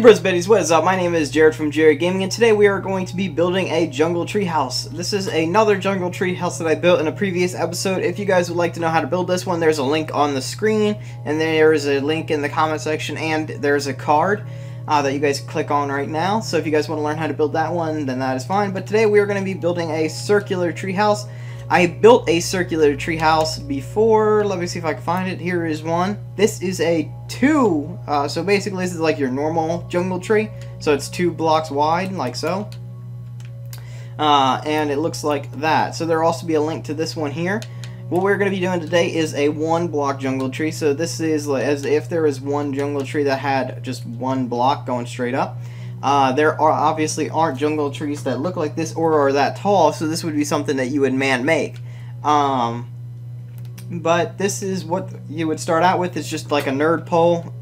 bros, buddies, what is up? My name is Jared from Jaridgaming, and today we are going to be building a jungle treehouse. This is another jungle treehouse that I built in a previous episode. If you guys would like to know how to build this one, there's a link on the screen, and there is a link in the comment section, and there's a card that you guys click on right now. So if you guys want to learn how to build that one, then that is fine. But today we are going to be building a circular treehouse. I built a circular treehouse before. Let me see if I can find it. Here is one. This is a 2. So basically this is like your normal jungle tree. So it's 2 blocks wide, like so. And it looks like that. So there'll also be a link to this one here. What we're going to be doing today is a 1 block jungle tree. So this is like, as if there was one jungle tree that had just 1 block going straight up. There obviously aren't jungle trees that look like this or are that tall, so this would be something that you would man-make. But this is what you would start out with. It's just like a nerd pole.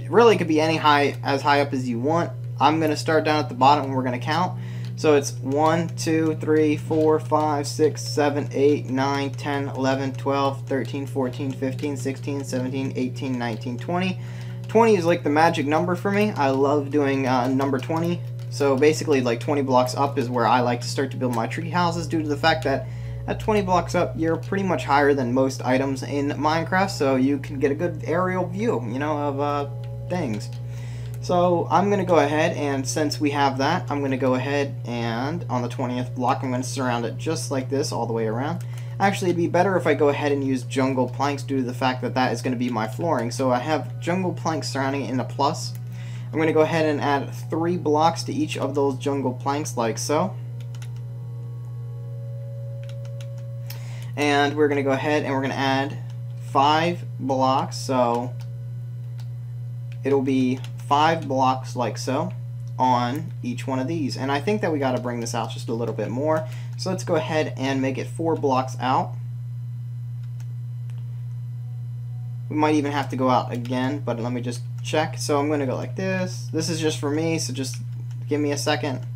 Really, it could be any as high up as you want. I'm going to start down at the bottom and we're going to count. So it's 1, 2, 3, 4, 5, 6, 7, 8, 9, 10, 11, 12, 13, 14, 15, 16, 17, 18, 19, 20. 20 is like the magic number for me. I love doing number 20. So basically like 20 blocks up is where I like to start to build my tree houses, due to the fact that at 20 blocks up you're pretty much higher than most items in Minecraft, so you can get a good aerial view, you know, of things. So I'm going to go ahead, and since we have that, I'm going to go ahead and on the 20th block I'm going to surround it just like this all the way around. Actually, it'd be better if I go ahead and use jungle planks, due to the fact that that is going to be my flooring. So I have jungle planks surrounding it in a plus. I'm going to go ahead and add 3 blocks to each of those jungle planks, like so. And we're going to go ahead and we're going to add 5 blocks. So it'll be 5 blocks like so on each one of these. And I think that we got to bring this out just a little bit more. So let's go ahead and make it 4 blocks out. We might even have to go out again, but let me just check. So I'm going to go like this. This is just for me, so just give me a second.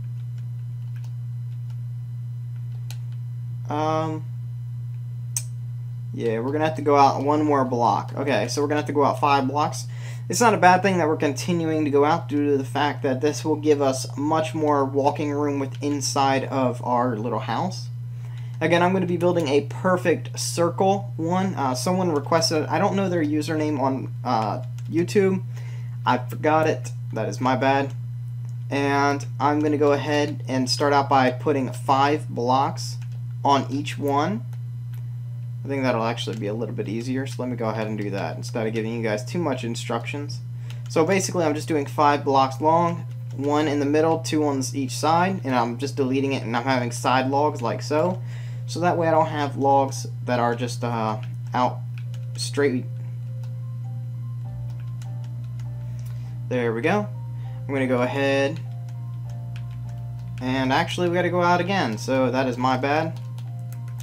Yeah, we're going to have to go out 1 more block. Okay, so we're going to have to go out 5 blocks. It's not a bad thing that we're continuing to go out, due to the fact that this will give us much more walking room with inside of our little house. Again, I'm going to be building a perfect circle one. Someone requested it. I don't know their username on YouTube. I forgot it. That is my bad. And I'm going to go ahead and start out by putting 5 blocks on each one. I think that'll actually be a little bit easier, so let me go ahead and do that instead of giving you guys too much instructions. So basically I'm just doing 5 blocks long, 1 in the middle, 2 on each side, and I'm just deleting it, and I'm having side logs like so. So that way I don't have logs that are just out straight. There we go. I'm going to go ahead, and actually we got to go out again, so that is my bad.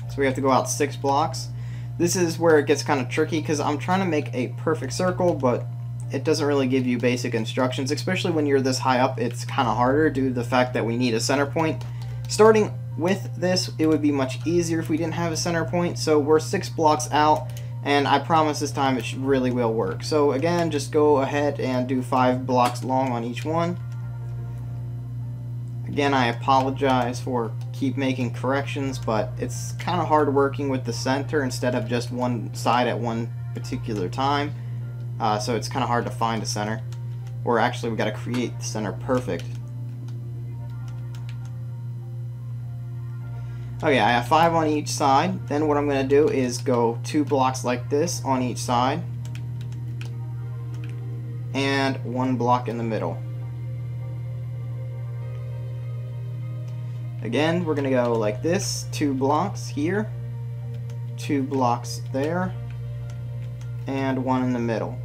So we have to go out 6 blocks. This is where it gets kind of tricky, because I'm trying to make a perfect circle, but it doesn't really give you basic instructions, especially when you're this high up. It's kind of harder due to the fact that we need a center point. Starting with this, it would be much easier if we didn't have a center point. So we're 6 blocks out, and I promise this time it really will work. So again, just go ahead and do 5 blocks long on each one. Again, I apologize for keep making corrections, but it's kind of hard working with the center instead of just one side at one particular time. So it's kind of hard to find a center. Or actually, we got to create the center perfect. Okay, I have 5 on each side. Then what I'm going to do is go 2 blocks like this on each side. And 1 block in the middle. Again, we're going to go like this, 2 blocks here, 2 blocks there, and 1 in the middle.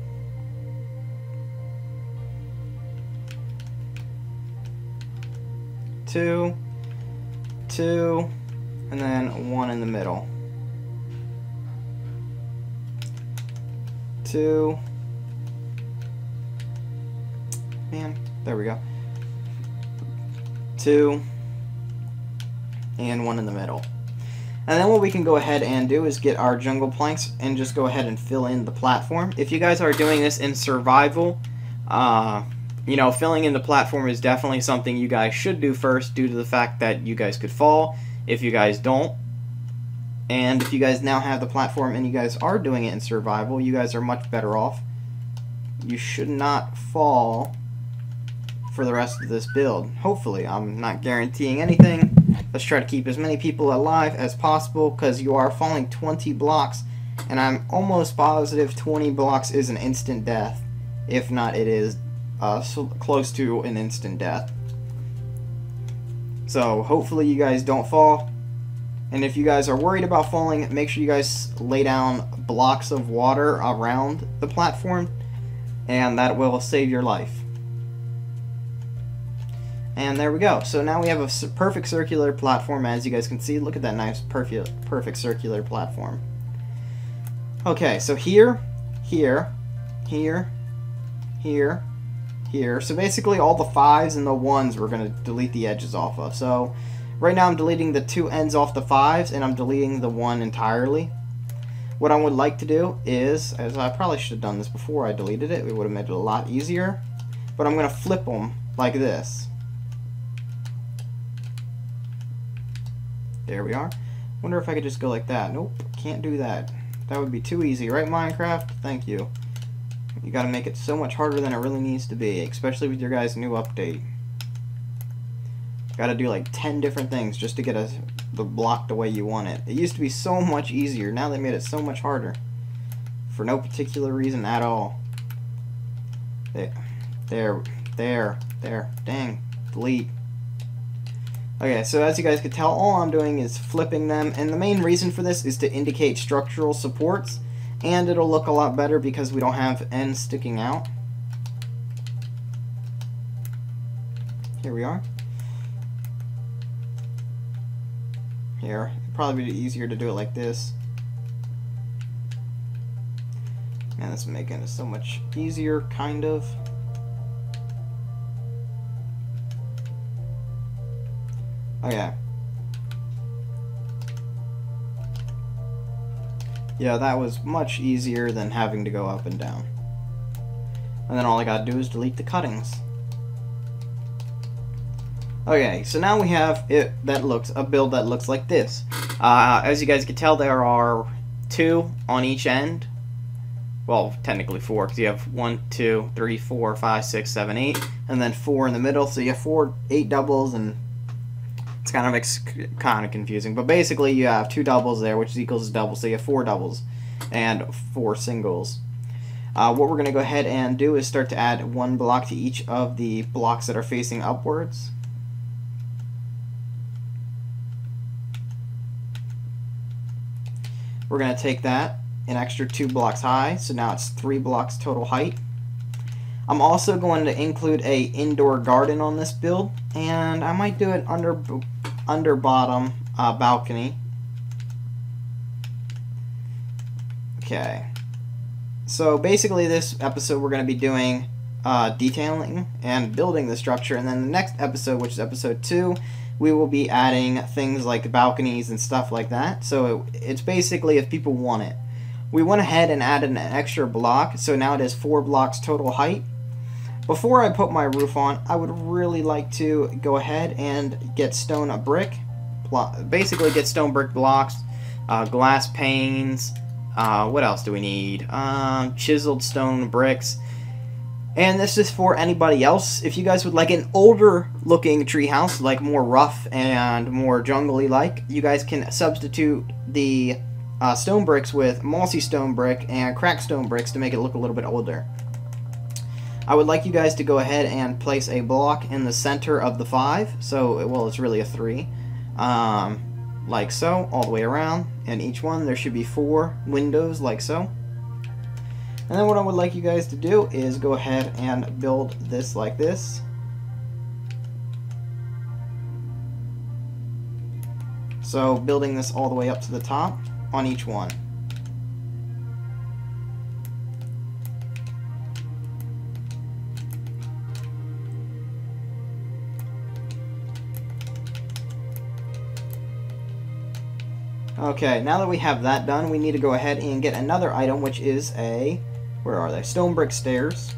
Two, and then 1 in the middle. 2. Man, there we go. 2. And 1 in the middle. And then what we can go ahead and do is get our jungle planks and just go ahead and fill in the platform. If you guys are doing this in survival, you know, filling in the platform is definitely something you guys should do first, due to the fact that you guys could fall if you guys don't. And if you guys now have the platform and you guys are doing it in survival, you guys are much better off. You should not fall for the rest of this build. Hopefully. I'm not guaranteeing anything. Let's try to keep as many people alive as possible, because you are falling 20 blocks, and I'm almost positive 20 blocks is an instant death. If not, it is so close to an instant death. So hopefully you guys don't fall. And if you guys are worried about falling, make sure you guys lay down blocks of water around the platform, and that will save your life. And there we go. So now we have a perfect circular platform, as you guys can see. Look at that nice perfect circular platform. Okay, so here, here, here, here, here. So basically all the 5s and the 1s we're going to delete the edges off of. So right now I'm deleting the 2 ends off the 5s, and I'm deleting the 1 entirely. What I would like to do is, as I probably should have done this before I deleted it, it would have made it a lot easier, but I'm going to flip them like this. There we are. Wonder if I could just go like that. Nope, can't do that. That would be too easy, right, Minecraft? Thank you. You gotta make it so much harder than it really needs to be, especially with your guys' new update. Gotta do like 10 different things just to get the block the way you want it. It used to be so much easier. Now they made it so much harder. For no particular reason at all. There. Dang. Delete. Okay, so as you guys can tell, all I'm doing is flipping them, and the main reason for this is to indicate structural supports, and it'll look a lot better because we don't have ends sticking out. Here we are. Here, it'd probably be easier to do it like this. Man, this is making it so much easier, kind of. Okay. Yeah, that was much easier than having to go up and down. And then all I gotta do is delete the cuttings. Okay, so now we have a build that looks like this. As you guys can tell, there are 2 on each end. Well, technically 4, because you have 1, 2, 3, 4, 5, 6, 7, 8, and then 4 in the middle. So you have 8 doubles, and it's kind of confusing. But basically, you have 2 doubles there, which equals a double. So you have 4 doubles and 4 singles. What we're going to go ahead and do is start to add 1 block to each of the blocks that are facing upwards. We're going to take that an extra 2 blocks high, so now it's 3 blocks total height. I'm also going to include a indoor garden on this build, and I might do it under bottom balcony. Okay. So basically this episode we're going to be doing detailing and building the structure, and then the next episode, which is episode 2, we will be adding things like balconies and stuff like that. So it's basically if people want it. We went ahead and added an extra block, so now it is 4 blocks total height. Before I put my roof on, I would really like to go ahead and get stone brick. Basically get stone brick blocks, glass panes, what else do we need? Chiseled stone bricks. And this is for anybody else. If you guys would like an older looking treehouse, like more rough and more jungly like, you guys can substitute the stone bricks with mossy stone brick and cracked stone bricks to make it look a little bit older. I would like you guys to go ahead and place a block in the center of the 5. So, well, it's really a 3. Like so, all the way around. And each one, there should be 4 windows, like so. And then what I would like you guys to do is go ahead and build this like this. So, building this all the way up to the top on each one. Okay, now that we have that done, we need to go ahead and get another item, which is a, where are they? Stone brick stairs.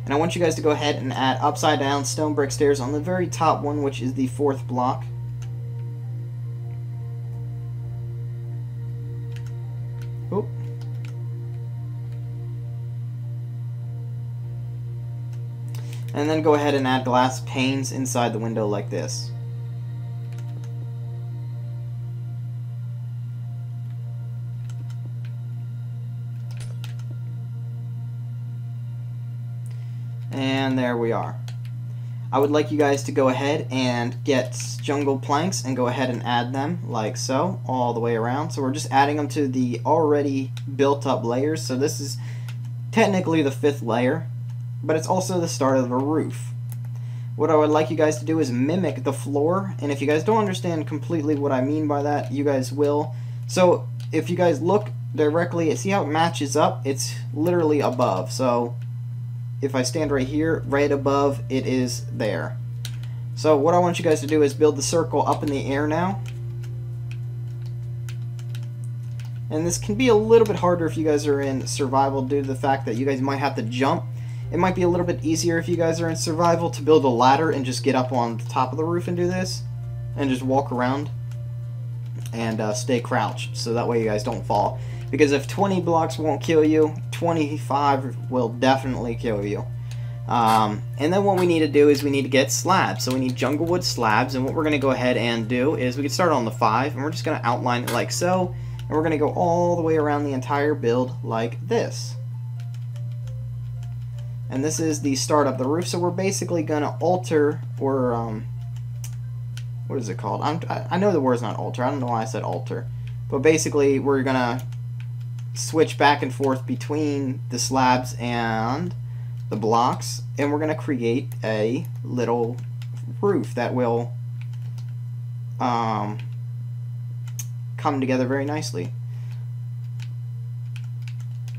And I want you guys to go ahead and add upside down stone brick stairs on the very top one, which is the 4th block. Oop. And then go ahead and add glass panes inside the window like this. And there we are. I would like you guys to go ahead and get jungle planks and go ahead and add them like so all the way around. So we're just adding them to the already built up layers. So this is technically the 5th layer, but it's also the start of a roof. What I would like you guys to do is mimic the floor, and if you guys don't understand completely what I mean by that, you guys will. So if you guys look directly, see how it matches up? It's literally above. So if I stand right here, right above, it is there. So what I want you guys to do is build the circle up in the air now. And this can be a little bit harder if you guys are in survival due to the fact that you guys might have to jump. It might be a little bit easier if you guys are in survival to build a ladder and just get up on the top of the roof and do this. And just walk around and stay crouched, so that way you guys don't fall. Because if 20 blocks won't kill you, 25 will definitely kill you. And then what we need to do is we need to get slabs. So we need jungle wood slabs, and what we're going to go ahead and do is we can start on the 5, and we're just going to outline it like so. And we're going to go all the way around the entire build like this. And this is the start of the roof, so we're basically going to alter, or what is it called? I know the word's not alter, I don't know why I said alter. But basically we're going to switch back and forth between the slabs and the blocks, and we're going to create a little roof that will come together very nicely.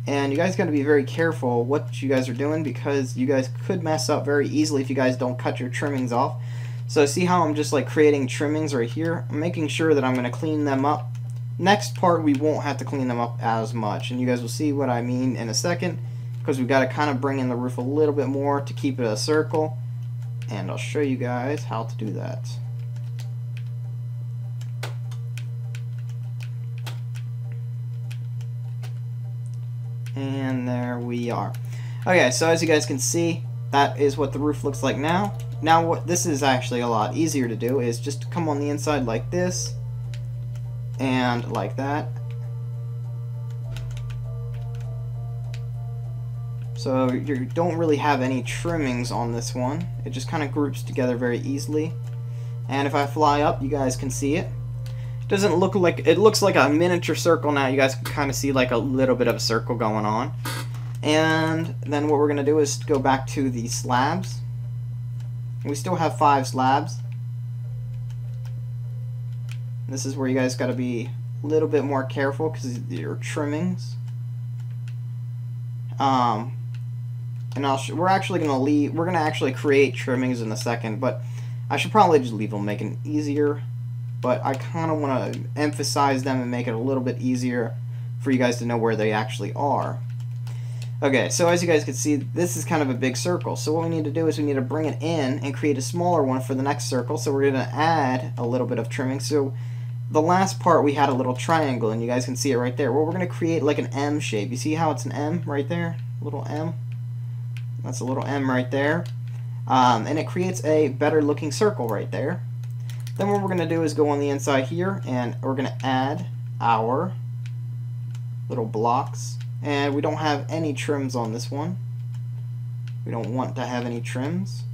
And you guys got to be very careful what you guys are doing, because you guys could mess up very easily if you guys don't cut your trimmings off. So see how I'm just like creating trimmings right here? I'm making sure that I'm going to clean them up. Next part, we won't have to clean them up as much, and you guys will see what I mean in a second, because we've got to kind of bring in the roof a little bit more to keep it a circle, and I'll show you guys how to do that. And there we are. Okay, so as you guys can see, that is what the roof looks like now. Now what this is actually a lot easier to do is just come on the inside like this, and like that. So you don't really have any trimmings on this one. It just kind of groups together very easily. And if I fly up, you guys can see it. It doesn't look like, it looks like a miniature circle now. You guys can kind of see like a little bit of a circle going on. And then what we're going to do is go back to the slabs. We still have 5 slabs. This is where you guys got to be a little bit more careful because your trimmings. And we're actually going to leave. We're going to actually create trimmings in a second, but I should probably just leave them, make it easier. But I kind of want to emphasize them and make it a little bit easier for you guys to know where they actually are. Okay, so as you guys can see, this is kind of a big circle. So what we need to do is we need to bring it in and create a smaller one for the next circle. So we're going to add a little bit of trimming. So the last part we had a little triangle, and you guys can see it right there. Well, we're going to create like an M shape. You see how it's an M right there? A little M. That's a little M right there. And it creates a better looking circle right there. Then what we're going to do is go on the inside here, and we're going to add our little blocks. And we don't have any trims on this one. We don't want to have any trims.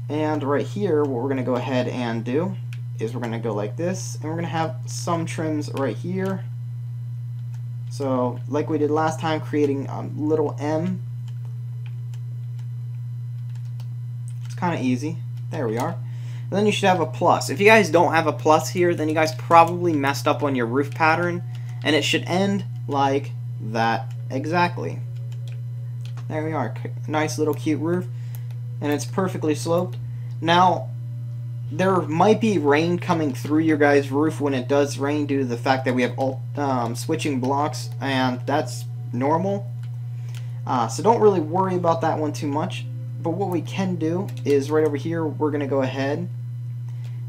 And right here, what we're going to go ahead and do is we're going to go like this, and we're going to have some trims right here. So like we did last time, creating a little M. It's kind of easy. There we are. And then you should have a plus. If you guys don't have a plus here, then you guys probably messed up on your roof pattern, and it should end like that exactly. There we are. Nice little cute roof, and it's perfectly sloped. Now there might be rain coming through your guys' roof when it does rain due to the fact that we have switching blocks, and that's normal. So don't really worry about that one too much. But what we can do is right over here, we're going to go ahead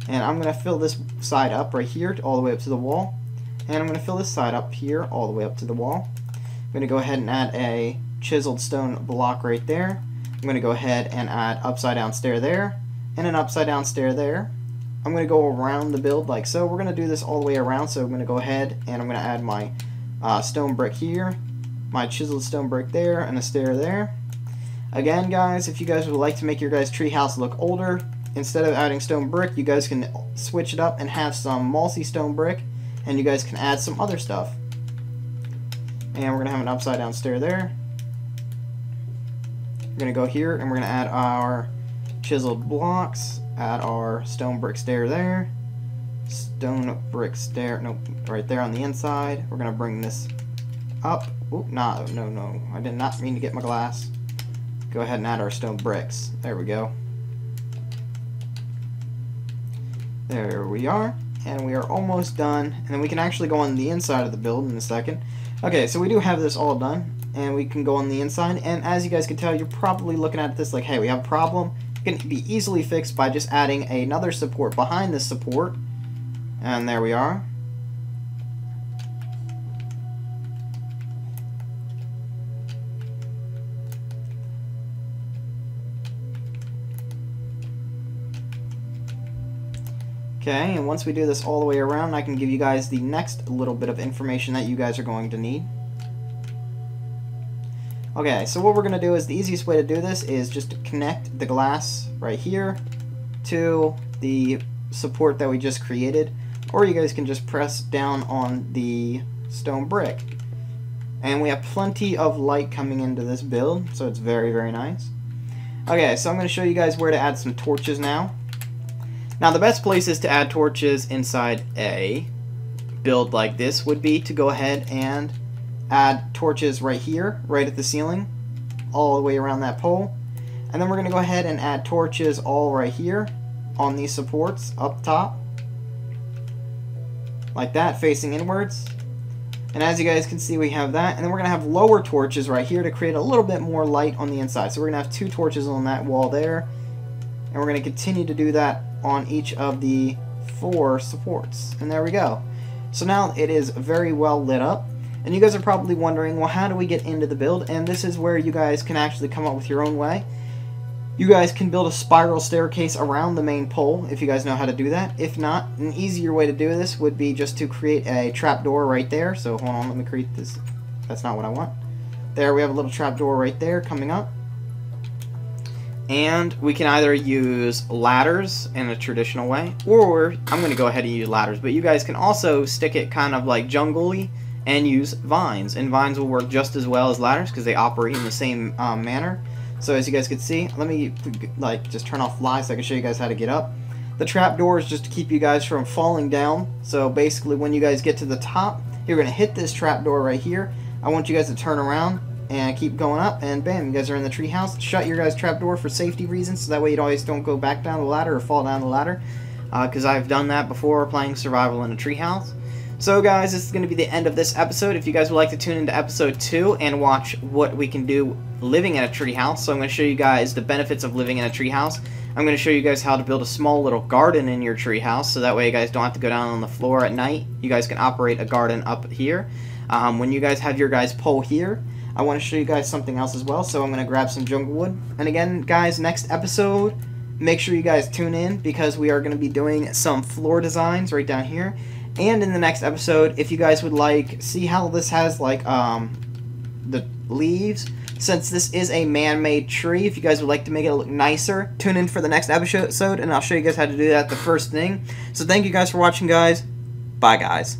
and I'm going to fill this side up right here all the way up to the wall. And I'm going to fill this side up here all the way up to the wall. I'm going to go ahead and add a chiseled stone block right there. I'm going to go ahead and add upside down stair there and an upside down stair there. I'm going to go around the build like so. We're going to do this all the way around, so I'm going to go ahead and I'm going to add my stone brick here, my chiseled stone brick there, and a stair there. Again, guys, if you guys would like to make your guys' treehouse look older, instead of adding stone brick, you guys can switch it up and have some mossy stone brick, and you guys can add some other stuff. And we're going to have an upside down stair there. We're going to go here and we're going to add our chiseled blocks, add our stone brick stair there, stone brick stair, nope, right there on the inside. We're going to bring this up. Oop, no, I did not mean to get my glass. Go ahead and add our stone bricks. There we go. There we are, and we are almost done, and then we can actually go on the inside of the build in a second. Okay, so we do have this all done, and we can go on the inside, and as you guys can tell, you're probably looking at this like, hey, we have a problem. It can be easily fixed by just adding another support behind this support, and there we are. Okay, and once we do this all the way around, I can give you guys the next little bit of information that you guys are going to need. Okay, so what we're going to do is the easiest way to do this is just to connect the glass right here to the support that we just created, or you guys can just press down on the stone brick. And we have plenty of light coming into this build, so it's very, very nice. Okay, so I'm going to show you guys where to add some torches now. Now the best places to add torches inside a build like this would be to go ahead and add torches right here, right at the ceiling, all the way around that pole. And then we're going to go ahead and add torches all right here on these supports up top, like that, facing inwards. And as you guys can see, we have that. And then we're going to have lower torches right here to create a little bit more light on the inside. So we're going to have 2 torches on that wall there. And we're going to continue to do that on each of the 4 supports. And there we go. So now it is very well lit up. And you guys are probably wondering, well, how do we get into the build? And this is where you guys can actually come up with your own way. You guys can build a spiral staircase around the main pole if you guys know how to do that. If not, an easier way to do this would be just to create a trapdoor right there. So hold on, let me create this. That's not what I want. There, we have a little trapdoor right there coming up. And we can either use ladders in a traditional way, or I'm going to go ahead and use ladders, but you guys can also stick it kind of like jungle-y and use vines. And vines will work just as well as ladders because they operate in the same manner. So as you guys can see, let me just turn off fly so I can show you guys how to get up. The trapdoor is just to keep you guys from falling down. So basically when you guys get to the top, you're going to hit this trapdoor right here. I want you guys to turn around and keep going up, and bam, you guys are in the treehouse. Shut your guys' trapdoor for safety reasons, so that way you always don't go back down the ladder or fall down the ladder, because I've done that before playing survival in a treehouse. So guys, this is going to be the end of this episode. If you guys would like to tune into episode 2 and watch what we can do living in a treehouse, so I'm going to show you guys the benefits of living in a treehouse. I'm going to show you guys how to build a small little garden in your treehouse, so that way you guys don't have to go down on the floor at night. You guys can operate a garden up here. When you guys have your guys' pole here, I want to show you guys something else as well, so I'm going to grab some jungle wood. And again, guys, next episode, make sure you guys tune in, because we are going to be doing some floor designs right down here. And in the next episode, if you guys would like, see how this has like the leaves, since this is a man-made tree, if you guys would like to make it look nicer, tune in for the next episode, and I'll show you guys how to do that the first thing. So thank you guys for watching, guys. Bye, guys.